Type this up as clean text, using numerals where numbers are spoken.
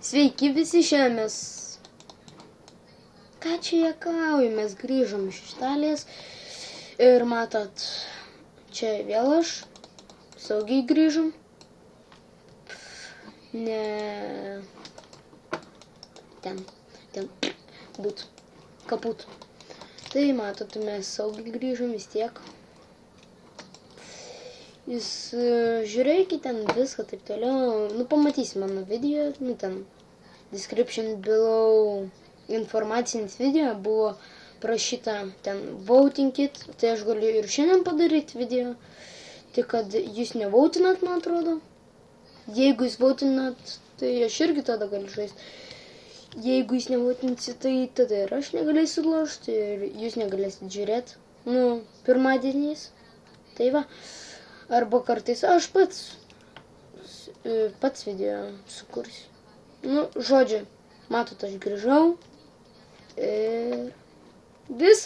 Sveiki visi, šiandien mes... Ką čia juokauju, mes grįžom iš Italijos. Ir matot, čia vėl aš saugiai grįžom. Ne... Ten būt, kaput. Tai matot, mes saugiai grįžom vis tiek. Jūs žiūrėkite ten viską taip toliau. Nu, pamatysi mano video, nu ten description below informacinis video buvo prašyta ten votinkit, tai aš galiu ir šiandien padaryti video. Tik kad jūs nevautinat, man atrodo. Jeigu jūs vautinat, tai aš irgi tada galiu žaisti. Jeigu jūs nevautinsit, tai tada ir aš negalėsiu lošti ir jūs negalėsit žiūrėti. Nu, pirmadieniais. Tai va. Arba kartais aš pats video sukursiu. Nu, žodžiu, matot, aš grįžau ir vis.